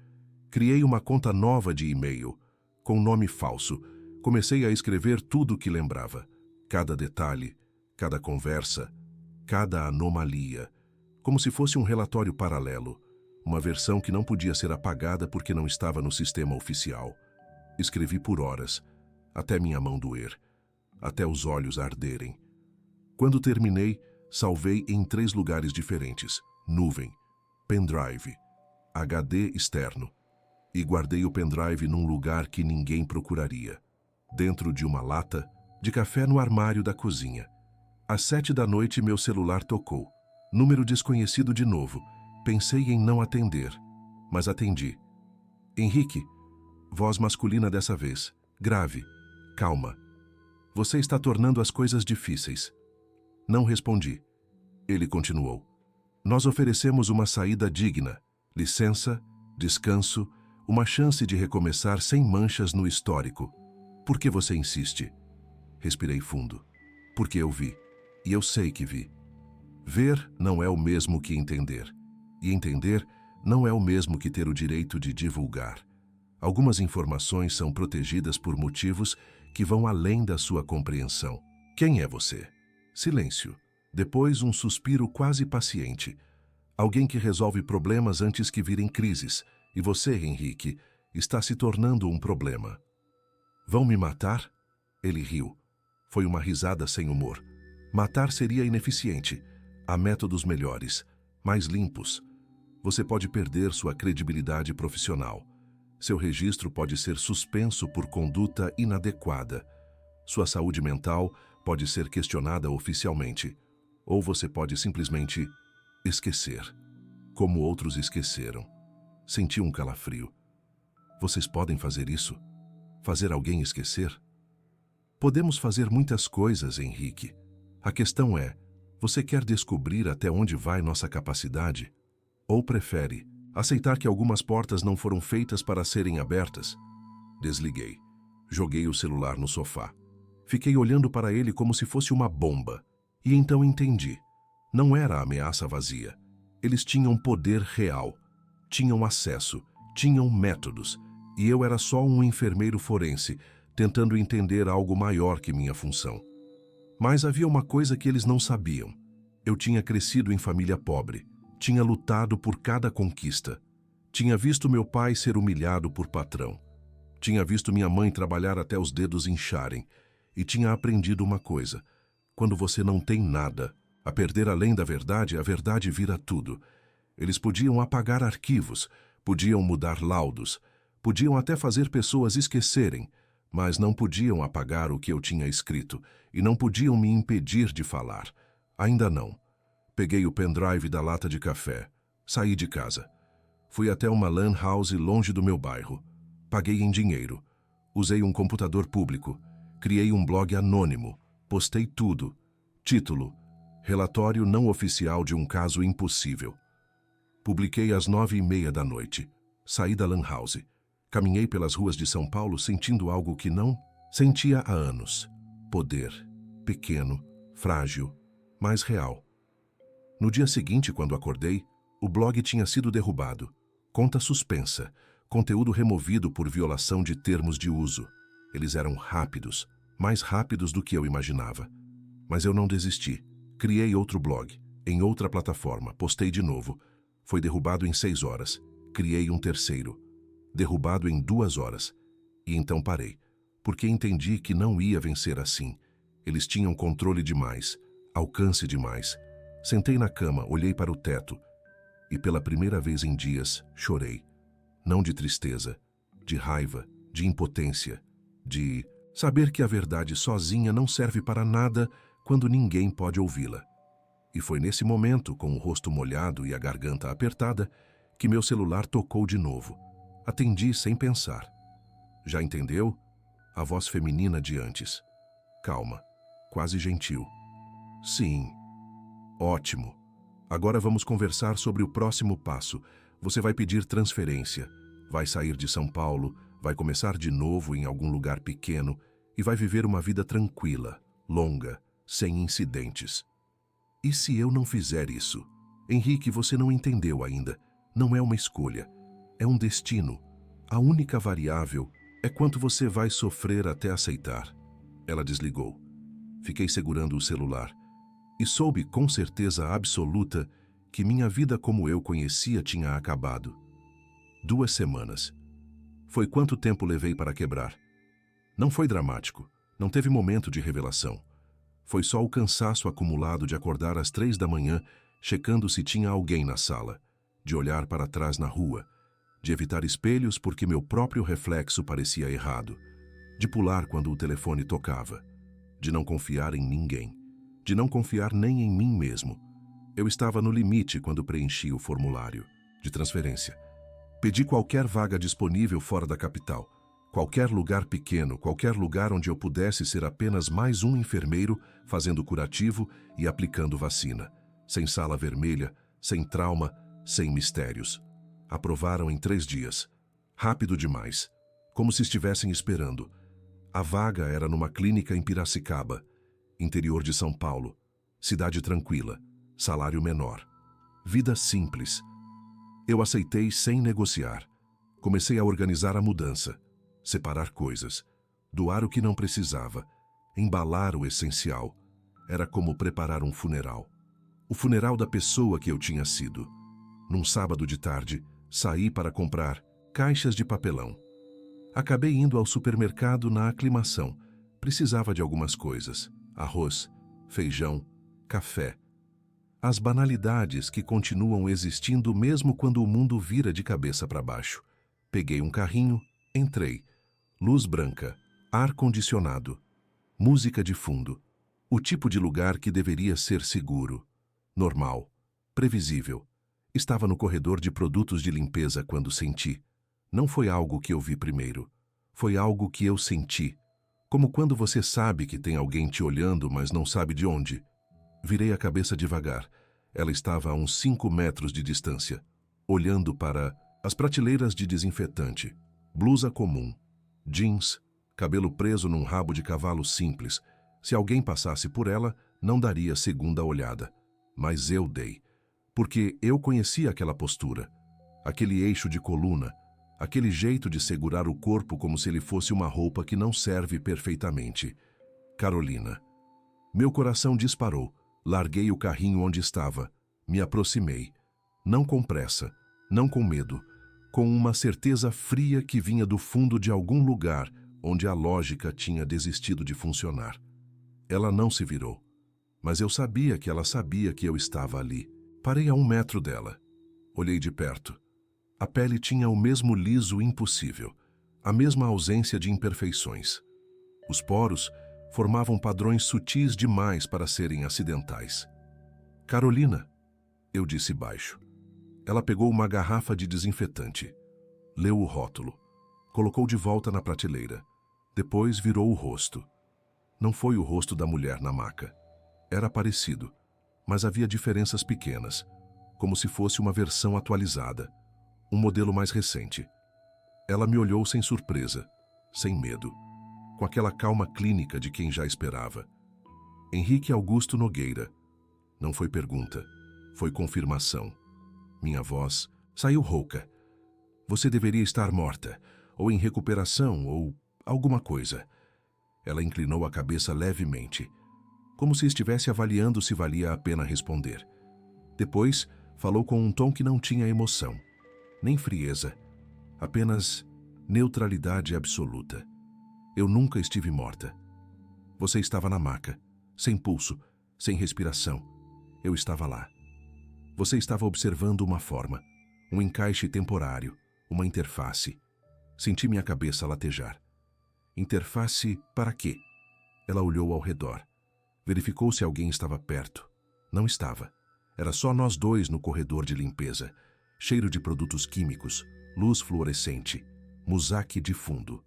Criei uma conta nova de e-mail, com nome falso. Comecei a escrever tudo o que lembrava. Cada detalhe, cada conversa, cada anomalia. Como se fosse um relatório paralelo. Uma versão que não podia ser apagada porque não estava no sistema oficial. Escrevi por horas, até minha mão doer, até os olhos arderem. Quando terminei, salvei em 3 lugares diferentes: nuvem, pendrive, HD externo, e guardei o pendrive num lugar que ninguém procuraria, dentro de uma lata de café no armário da cozinha. Às 7 da noite meu celular tocou. Número desconhecido de novo. Pensei em não atender, mas atendi. Henrique, voz masculina dessa vez, grave, calma. Você está tornando as coisas difíceis. Não respondi. Ele continuou. Nós oferecemos uma saída digna, licença, descanso, uma chance de recomeçar sem manchas no histórico. Por que você insiste? Respirei fundo. Porque eu vi. E eu sei que vi. Ver não é o mesmo que entender. E entender não é o mesmo que ter o direito de divulgar. Algumas informações são protegidas por motivos que vão além da sua compreensão. Quem é você? Silêncio. Depois um suspiro quase paciente. Alguém que resolve problemas antes que virem crises. E você, Henrique, está se tornando um problema. Vão me matar? Ele riu. Foi uma risada sem humor. Matar seria ineficiente. Há métodos melhores, mais limpos. Você pode perder sua credibilidade profissional. Seu registro pode ser suspenso por conduta inadequada. Sua saúde mental pode ser questionada oficialmente. Ou você pode simplesmente esquecer, como outros esqueceram. Senti um calafrio. Vocês podem fazer isso? Fazer alguém esquecer? Podemos fazer muitas coisas, Henrique. A questão é, você quer descobrir até onde vai nossa capacidade? Ou prefere aceitar que algumas portas não foram feitas para serem abertas? Desliguei. Joguei o celular no sofá. Fiquei olhando para ele como se fosse uma bomba. E então entendi. Não era ameaça vazia. Eles tinham poder real. Tinham acesso. Tinham métodos. E eu era só um enfermeiro forense, tentando entender algo maior que minha função. Mas havia uma coisa que eles não sabiam. Eu tinha crescido em família pobre, tinha lutado por cada conquista, tinha visto meu pai ser humilhado por patrão, tinha visto minha mãe trabalhar até os dedos incharem e tinha aprendido uma coisa: quando você não tem nada, a perder além da verdade, a verdade vira tudo. Eles podiam apagar arquivos, podiam mudar laudos, podiam até fazer pessoas esquecerem, mas não podiam apagar o que eu tinha escrito e não podiam me impedir de falar. Ainda não. Peguei o pendrive da lata de café, saí de casa. Fui até uma lan house longe do meu bairro. Paguei em dinheiro. Usei um computador público. Criei um blog anônimo. Postei tudo. Título: Relatório não oficial de um caso impossível. Publiquei às 9h30 da noite. Saí da lan house. Caminhei pelas ruas de São Paulo sentindo algo que não sentia há anos. Poder. Pequeno, frágil, mas real. No dia seguinte, quando acordei, o blog tinha sido derrubado. Conta suspensa. Conteúdo removido por violação de termos de uso. Eles eram rápidos, mais rápidos do que eu imaginava. Mas eu não desisti. Criei outro blog, em outra plataforma, postei de novo. Foi derrubado em 6 horas. Criei um terceiro. Derrubado em 2 horas. E então parei, porque entendi que não ia vencer assim. Eles tinham controle demais, alcance demais. Sentei na cama, olhei para o teto e pela primeira vez em dias chorei. Não de tristeza, de raiva, de impotência, de saber que a verdade sozinha não serve para nada quando ninguém pode ouvi-la. E foi nesse momento, com o rosto molhado e a garganta apertada, que meu celular tocou de novo. Atendi sem pensar. Já entendeu? A voz feminina de antes. Calma, quase gentil. Sim. Ótimo. Agora vamos conversar sobre o próximo passo. Você vai pedir transferência, vai sair de São Paulo, vai começar de novo em algum lugar pequeno e vai viver uma vida tranquila, longa, sem incidentes. E se eu não fizer isso? Henrique, você não entendeu ainda. Não é uma escolha, é um destino. A única variável é quanto você vai sofrer até aceitar. Ela desligou. Fiquei segurando o celular e soube com certeza absoluta que minha vida como eu conhecia tinha acabado. 2 semanas. Foi quanto tempo levei para quebrar. Não foi dramático, não teve momento de revelação. Foi só o cansaço acumulado de acordar às 3 da manhã, checando se tinha alguém na sala, de olhar para trás na rua, de evitar espelhos porque meu próprio reflexo parecia errado, de pular quando o telefone tocava, de não confiar em ninguém, de não confiar nem em mim mesmo. Eu estava no limite quando preenchi o formulário de transferência. Pedi qualquer vaga disponível fora da capital, qualquer lugar pequeno, qualquer lugar onde eu pudesse ser apenas mais um enfermeiro fazendo curativo e aplicando vacina, sem sala vermelha, sem trauma, sem mistérios. Aprovaram em 3 dias. Rápido demais, como se estivessem esperando. A vaga era numa clínica em Piracicaba, interior de São Paulo, cidade tranquila, salário menor, vida simples. Eu aceitei sem negociar. Comecei a organizar a mudança, separar coisas, doar o que não precisava, embalar o essencial. Era como preparar um funeral. O funeral da pessoa que eu tinha sido. Num sábado de tarde, saí para comprar caixas de papelão. Acabei indo ao supermercado na aclimação. Precisava de algumas coisas: arroz, feijão, café. As banalidades que continuam existindo mesmo quando o mundo vira de cabeça para baixo. Peguei um carrinho, entrei. Luz branca, ar-condicionado, música de fundo. O tipo de lugar que deveria ser seguro, normal, previsível. Estava no corredor de produtos de limpeza quando senti. Não foi algo que eu vi primeiro. Foi algo que eu senti. Como quando você sabe que tem alguém te olhando, mas não sabe de onde. Virei a cabeça devagar. Ela estava a uns 5 metros de distância, olhando para as prateleiras de desinfetante, blusa comum, jeans, cabelo preso num rabo de cavalo simples. Se alguém passasse por ela, não daria segunda olhada. Mas eu dei, porque eu conhecia aquela postura, aquele eixo de coluna, aquele jeito de segurar o corpo como se ele fosse uma roupa que não serve perfeitamente. Carolina. Meu coração disparou. Larguei o carrinho onde estava, me aproximei, não com pressa, não com medo, com uma certeza fria que vinha do fundo de algum lugar onde a lógica tinha desistido de funcionar. Ela não se virou, mas eu sabia que ela sabia que eu estava ali. Parei a 1 metro dela. Olhei de perto. A pele tinha o mesmo liso impossível, a mesma ausência de imperfeições. Os poros formavam padrões sutis demais para serem acidentais. Carolina, eu disse baixo. Ela pegou uma garrafa de desinfetante. Leu o rótulo. Colocou de volta na prateleira. Depois virou o rosto. Não foi o rosto da mulher na maca. Era parecido, mas havia diferenças pequenas, como se fosse uma versão atualizada, um modelo mais recente. Ela me olhou sem surpresa, sem medo, com aquela calma clínica de quem já esperava. Henrique Augusto Nogueira. Não foi pergunta, foi confirmação. Minha voz saiu rouca. Você deveria estar morta, ou em recuperação, ou alguma coisa. Ela inclinou a cabeça levemente, como se estivesse avaliando se valia a pena responder. Depois, falou com um tom que não tinha emoção, nem frieza, apenas neutralidade absoluta. Eu nunca estive morta. Você estava na maca, sem pulso, sem respiração. Eu estava lá. Você estava observando uma forma, um encaixe temporário, uma interface. Senti minha cabeça latejar. Interface para quê? Ela olhou ao redor. Verificou se alguém estava perto. Não estava. Era só nós dois no corredor de limpeza. Cheiro de produtos químicos, luz fluorescente, musaque de fundo.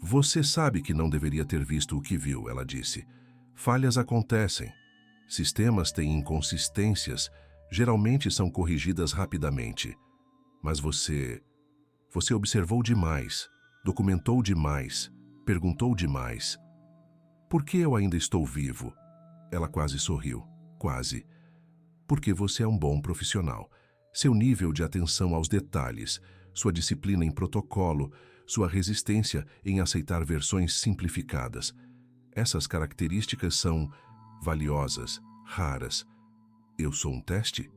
Você sabe que não deveria ter visto o que viu, ela disse. Falhas acontecem. Sistemas têm inconsistências, geralmente são corrigidas rapidamente. Mas você observou demais, documentou demais, perguntou demais. Por que eu ainda estou vivo? Ela quase sorriu. Quase. Porque você é um bom profissional. Seu nível de atenção aos detalhes, sua disciplina em protocolo, sua resistência em aceitar versões simplificadas. Essas características são valiosas, raras. Eu sou um teste?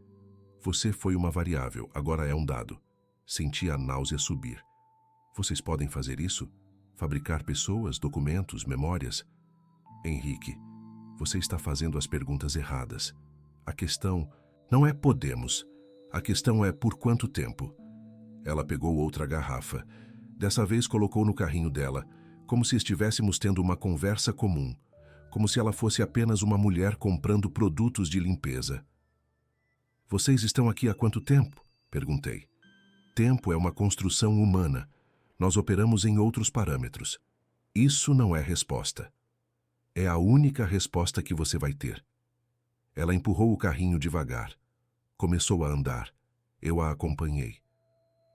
Você foi uma variável, agora é um dado. Senti a náusea subir. Vocês podem fazer isso? Fabricar pessoas, documentos, memórias? Henrique, você está fazendo as perguntas erradas. A questão não é podemos. A questão é por quanto tempo. Ela pegou outra garrafa. Dessa vez colocou no carrinho dela, como se estivéssemos tendo uma conversa comum, como se ela fosse apenas uma mulher comprando produtos de limpeza. Vocês estão aqui há quanto tempo? Perguntei. Tempo é uma construção humana. Nós operamos em outros parâmetros. Isso não é resposta. É a única resposta que você vai ter. Ela empurrou o carrinho devagar. Começou a andar. Eu a acompanhei.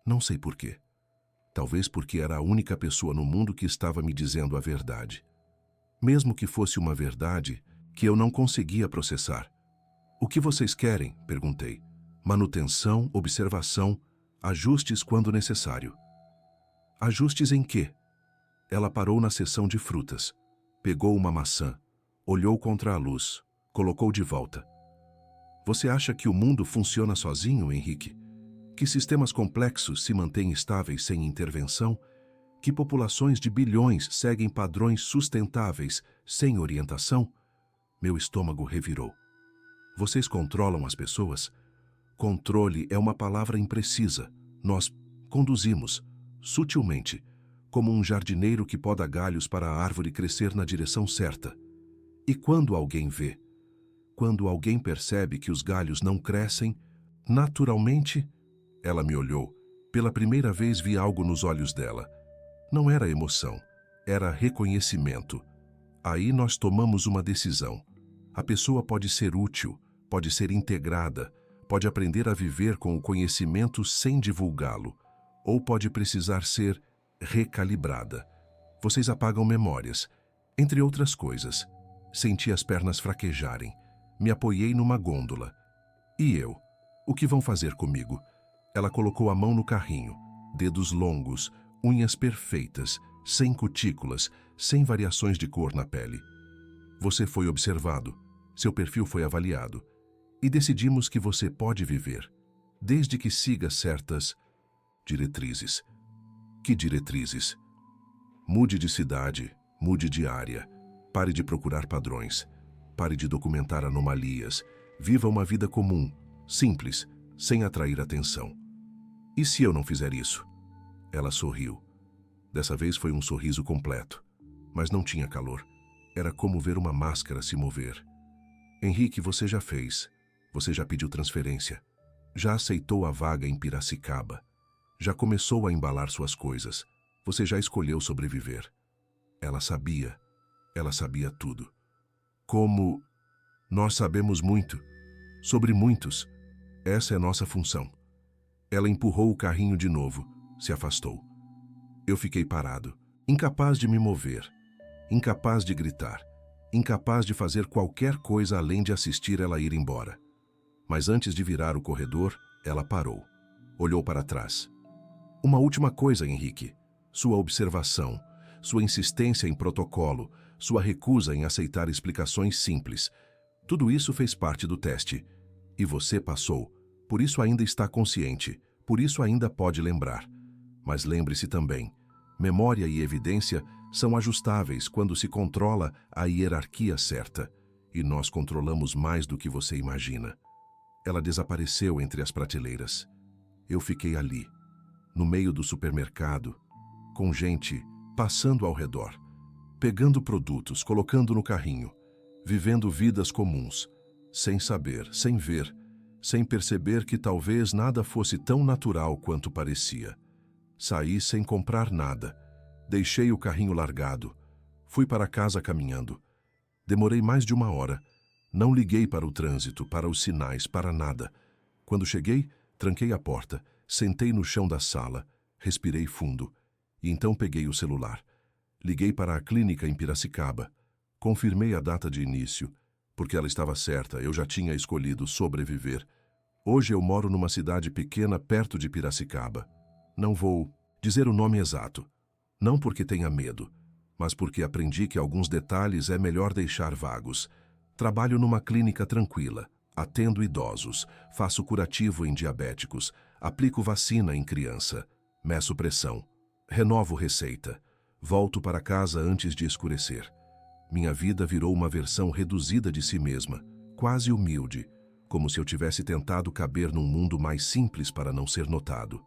Não sei por quê. Talvez porque era a única pessoa no mundo que estava me dizendo a verdade. Mesmo que fosse uma verdade que eu não conseguia processar. O que vocês querem? Perguntei. Manutenção, observação, ajustes quando necessário. Ajustes em quê? Ela parou na seção de frutas. Pegou uma maçã. Olhou contra a luz. Colocou de volta. Você acha que o mundo funciona sozinho, Henrique? Que sistemas complexos se mantêm estáveis sem intervenção? Que populações de bilhões seguem padrões sustentáveis sem orientação? Meu estômago revirou. Vocês controlam as pessoas? Controle é uma palavra imprecisa. Nós conduzimos, sutilmente, como um jardineiro que poda galhos para a árvore crescer na direção certa. E quando alguém vê, quando alguém percebe que os galhos não crescem, naturalmente, ela me olhou. Pela primeira vez vi algo nos olhos dela. Não era emoção, era reconhecimento. Aí nós tomamos uma decisão. A pessoa pode ser útil, pode ser integrada, pode aprender a viver com o conhecimento sem divulgá-lo, ou pode precisar ser recalibrada. Vocês apagam memórias, entre outras coisas. Senti as pernas fraquejarem. Me apoiei numa gôndola. E eu? O que vão fazer comigo? Ela colocou a mão no carrinho. Dedos longos, unhas perfeitas, sem cutículas, sem variações de cor na pele. Você foi observado. Seu perfil foi avaliado e decidimos que você pode viver, desde que siga certas diretrizes. Que diretrizes? Mude de cidade, mude de área, pare de procurar padrões, pare de documentar anomalias, viva uma vida comum, simples, sem atrair atenção. E se eu não fizer isso? Ela sorriu. Dessa vez foi um sorriso completo, mas não tinha calor. Era como ver uma máscara se mover. Henrique, você já fez. Você já pediu transferência. Já aceitou a vaga em Piracicaba. Já começou a embalar suas coisas. Você já escolheu sobreviver. Ela sabia tudo. Como nós sabemos muito, sobre muitos, essa é nossa função. Ela empurrou o carrinho de novo, se afastou. Eu fiquei parado, incapaz de me mover, incapaz de gritar, incapaz de fazer qualquer coisa além de assistir ela ir embora. Mas antes de virar o corredor, ela parou, olhou para trás. Uma última coisa, Henrique. Sua observação, sua insistência em protocolo, sua recusa em aceitar explicações simples. Tudo isso fez parte do teste. E você passou. Por isso ainda está consciente. Por isso ainda pode lembrar. Mas lembre-se também, memória e evidência são ajustáveis quando se controla a hierarquia certa. E nós controlamos mais do que você imagina. Ela desapareceu entre as prateleiras. Eu fiquei ali, no meio do supermercado, com gente passando ao redor, pegando produtos, colocando no carrinho, vivendo vidas comuns, sem saber, sem ver, sem perceber que talvez nada fosse tão natural quanto parecia. Saí sem comprar nada, deixei o carrinho largado, fui para casa caminhando. Demorei mais de 1 hora, não liguei para o trânsito, para os sinais, para nada. Quando cheguei, tranquei a porta, sentei no chão da sala, respirei fundo, e então peguei o celular. Liguei para a clínica em Piracicaba. Confirmei a data de início, porque ela estava certa, eu já tinha escolhido sobreviver. Hoje eu moro numa cidade pequena perto de Piracicaba. Não vou dizer o nome exato, não porque tenha medo, mas porque aprendi que alguns detalhes é melhor deixar vagos. Trabalho numa clínica tranquila, atendo idosos, faço curativo em diabéticos, aplico vacina em criança, meço pressão, renovo receita, volto para casa antes de escurecer. Minha vida virou uma versão reduzida de si mesma, quase humilde, como se eu tivesse tentado caber num mundo mais simples para não ser notado.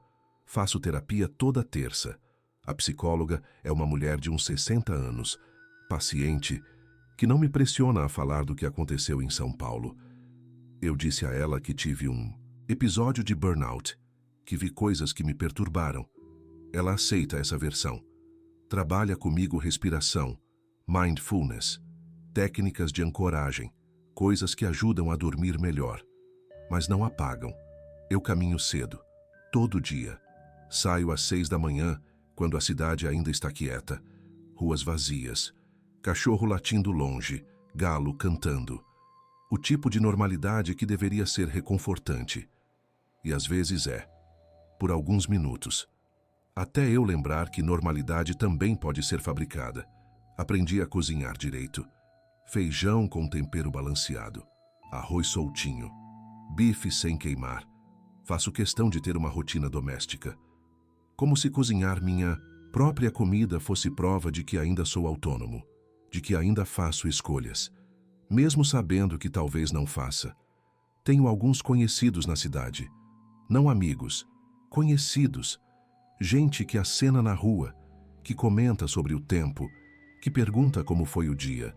Faço terapia toda terça. A psicóloga é uma mulher de uns 60 anos, paciente, que não me pressiona a falar do que aconteceu em São Paulo. Eu disse a ela que tive um episódio de burnout, que vi coisas que me perturbaram. Ela aceita essa versão. Trabalha comigo respiração, mindfulness, técnicas de ancoragem, coisas que ajudam a dormir melhor, mas não apagam. Eu caminho cedo, todo dia. Saio às 6 da manhã, quando a cidade ainda está quieta. Ruas vazias, cachorro latindo longe, galo cantando. O tipo de normalidade que deveria ser reconfortante. E às vezes é, por alguns minutos. Até eu lembrar que normalidade também pode ser fabricada. Aprendi a cozinhar direito. Feijão com tempero balanceado, arroz soltinho, bife sem queimar. Faço questão de ter uma rotina doméstica. Como se cozinhar minha própria comida fosse prova de que ainda sou autônomo, de que ainda faço escolhas, mesmo sabendo que talvez não faça. Tenho alguns conhecidos na cidade, não amigos, conhecidos, gente que acena na rua, que comenta sobre o tempo, que pergunta como foi o dia.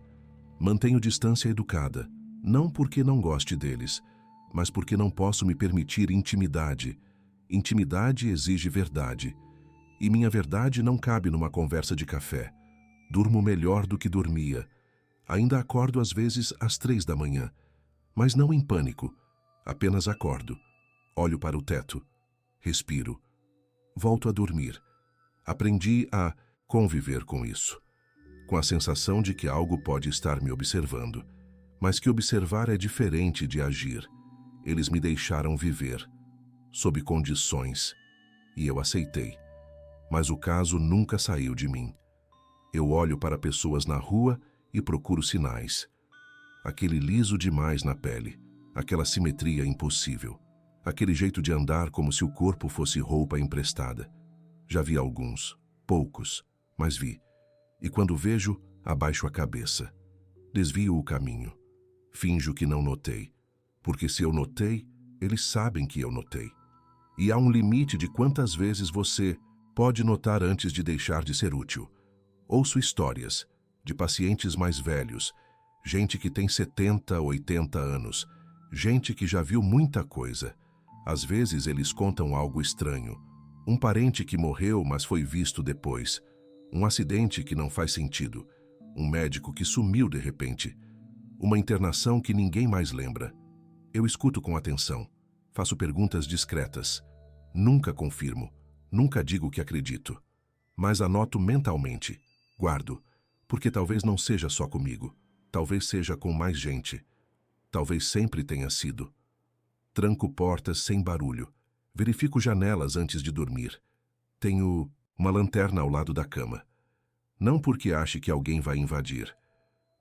Mantenho distância educada, não porque não goste deles, mas porque não posso me permitir intimidade. Intimidade exige verdade, e minha verdade não cabe numa conversa de café. Durmo melhor do que dormia. Ainda acordo às vezes às 3 da manhã, mas não em pânico. Apenas acordo, olho para o teto, respiro, volto a dormir. Aprendi a conviver com isso, com a sensação de que algo pode estar me observando, mas que observar é diferente de agir. Eles me deixaram viver, sob condições, e eu aceitei. Mas o caso nunca saiu de mim. Eu olho para pessoas na rua e procuro sinais. aquele liso demais na pele, aquela simetria impossível, aquele jeito de andar como se o corpo fosse roupa emprestada. Já vi alguns, poucos, mas vi. E quando vejo, abaixo a cabeça. Desvio o caminho. Finjo que não notei. Porque se eu notei, eles sabem que eu notei. E há um limite de quantas vezes você pode notar antes de deixar de ser útil. Ouço histórias de pacientes mais velhos, gente que tem 70, 80 anos, gente que já viu muita coisa. Às vezes eles contam algo estranho. Um parente que morreu, mas foi visto depois. Um acidente que não faz sentido. Um médico que sumiu de repente. Uma internação que ninguém mais lembra. Eu escuto com atenção. Faço perguntas discretas. Nunca confirmo. Nunca digo que acredito. Mas anoto mentalmente. Guardo. Porque talvez não seja só comigo. Talvez seja com mais gente. Talvez sempre tenha sido. Tranco portas sem barulho. Verifico janelas antes de dormir. Tenho uma lanterna ao lado da cama. Não porque ache que alguém vai invadir,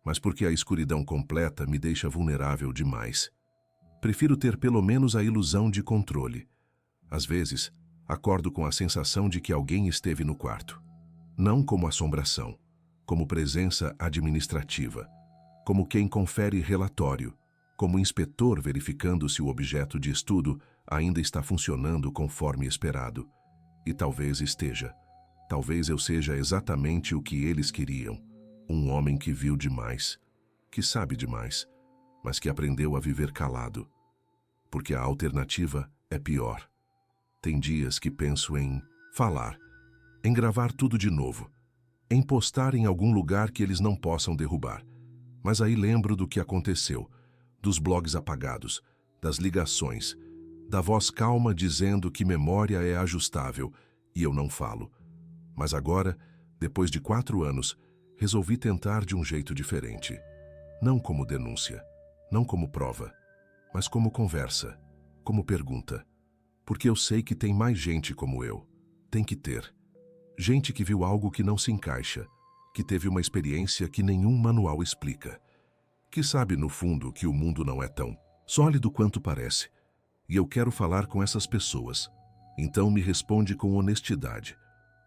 mas porque a escuridão completa me deixa vulnerável demais. Prefiro ter pelo menos a ilusão de controle. Às vezes, acordo com a sensação de que alguém esteve no quarto. Não como assombração, como presença administrativa, como quem confere relatório, como inspetor verificando se o objeto de estudo ainda está funcionando conforme esperado. E talvez esteja. Talvez eu seja exatamente o que eles queriam. Um homem que viu demais, que sabe demais, mas que aprendeu a viver calado. Porque a alternativa é pior. Tem dias que penso em falar, em gravar tudo de novo, em postar em algum lugar que eles não possam derrubar. Mas aí lembro do que aconteceu, dos blogs apagados, das ligações, da voz calma dizendo que memória é ajustável, e eu não falo. Mas agora, depois de 4 anos, resolvi tentar de um jeito diferente. Não como denúncia, não como prova, mas como conversa, como pergunta. Porque eu sei que tem mais gente como eu. Tem que ter. Gente que viu algo que não se encaixa, que teve uma experiência que nenhum manual explica, que sabe no fundo que o mundo não é tão sólido quanto parece. E eu quero falar com essas pessoas. Então me responde com honestidade.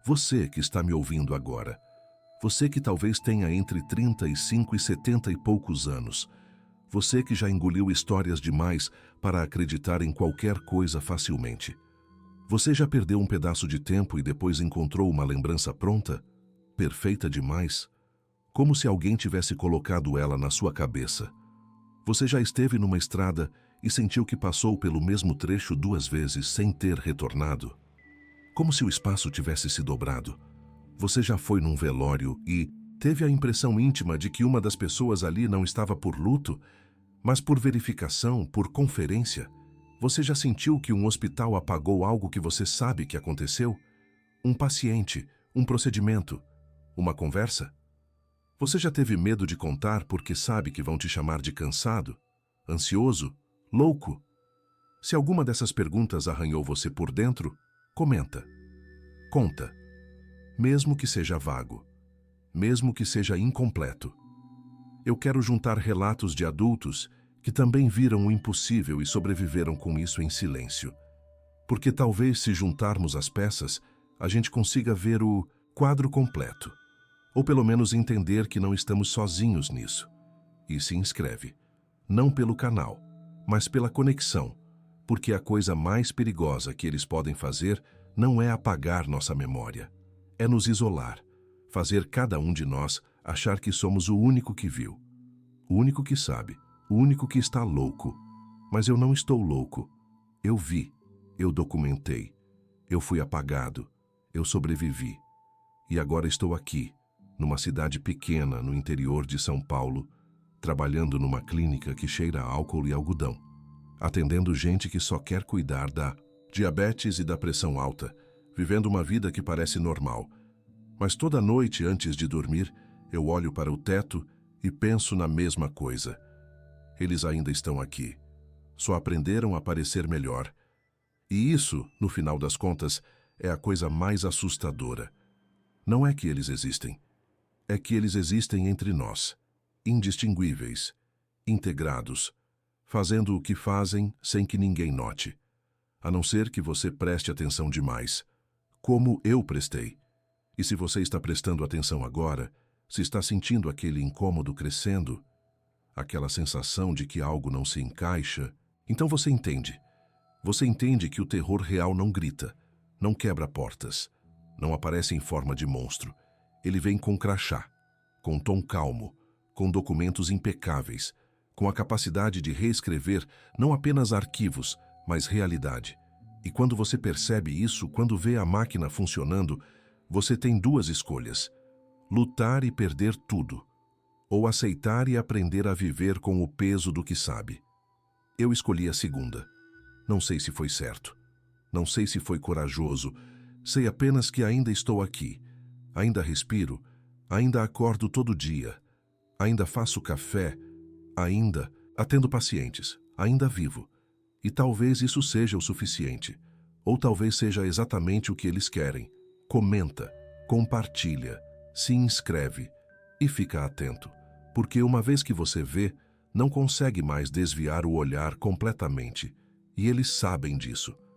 Você que está me ouvindo agora, você que talvez tenha entre 35 e 70 e poucos anos, você que já engoliu histórias demais para acreditar em qualquer coisa facilmente. Você já perdeu um pedaço de tempo e depois encontrou uma lembrança pronta, perfeita demais, como se alguém tivesse colocado ela na sua cabeça. Você já esteve numa estrada e sentiu que passou pelo mesmo trecho 2 vezes sem ter retornado, como se o espaço tivesse se dobrado. Você já foi num velório e teve a impressão íntima de que uma das pessoas ali não estava por luto, mas por verificação, por conferência. Você já sentiu que um hospital apagou algo que você sabe que aconteceu? Um paciente, um procedimento, uma conversa? Você já teve medo de contar porque sabe que vão te chamar de cansado, ansioso, louco? Se alguma dessas perguntas arranhou você por dentro, comenta. Conta. Mesmo que seja vago, mesmo que seja incompleto. Eu quero juntar relatos de adultos que também viram o impossível e sobreviveram com isso em silêncio. Porque talvez se juntarmos as peças, a gente consiga ver o quadro completo. Ou pelo menos entender que não estamos sozinhos nisso. E se inscreve. Não pelo canal, mas pela conexão. Porque a coisa mais perigosa que eles podem fazer não é apagar nossa memória. É nos isolar. Fazer cada um de nós achar que somos o único que viu. O único que sabe. O único que está louco. Mas eu não estou louco. Eu vi. Eu documentei. Eu fui apagado. Eu sobrevivi. E agora estou aqui, numa cidade pequena no interior de São Paulo, trabalhando numa clínica que cheira a álcool e algodão, atendendo gente que só quer cuidar da diabetes e da pressão alta, vivendo uma vida que parece normal. Mas toda noite antes de dormir, eu olho para o teto e penso na mesma coisa. Eles ainda estão aqui. Só aprenderam a parecer melhor. E isso, no final das contas, é a coisa mais assustadora. Não é que eles existem. É que eles existem entre nós. Indistinguíveis. integrados, fazendo o que fazem sem que ninguém note, a não ser que você preste atenção demais, como eu prestei. E se você está prestando atenção agora, se está sentindo aquele incômodo crescendo, aquela sensação de que algo não se encaixa, então você entende. Você entende que o terror real não grita, não quebra portas, não aparece em forma de monstro. Ele vem com crachá, com tom calmo, com documentos impecáveis, com a capacidade de reescrever não apenas arquivos, mas realidade. E quando você percebe isso, quando vê a máquina funcionando, você tem duas escolhas: lutar e perder tudo, ou aceitar e aprender a viver com o peso do que sabe. Eu escolhi a segunda. Não sei se foi certo. Não sei se foi corajoso. Sei apenas que ainda estou aqui. Ainda respiro. Ainda acordo todo dia. Ainda faço café. Ainda atendo pacientes. Ainda vivo. E talvez isso seja o suficiente. Ou talvez seja exatamente o que eles querem. Comenta, compartilha, se inscreve e fica atento. Porque uma vez que você vê, não consegue mais desviar o olhar completamente. E eles sabem disso.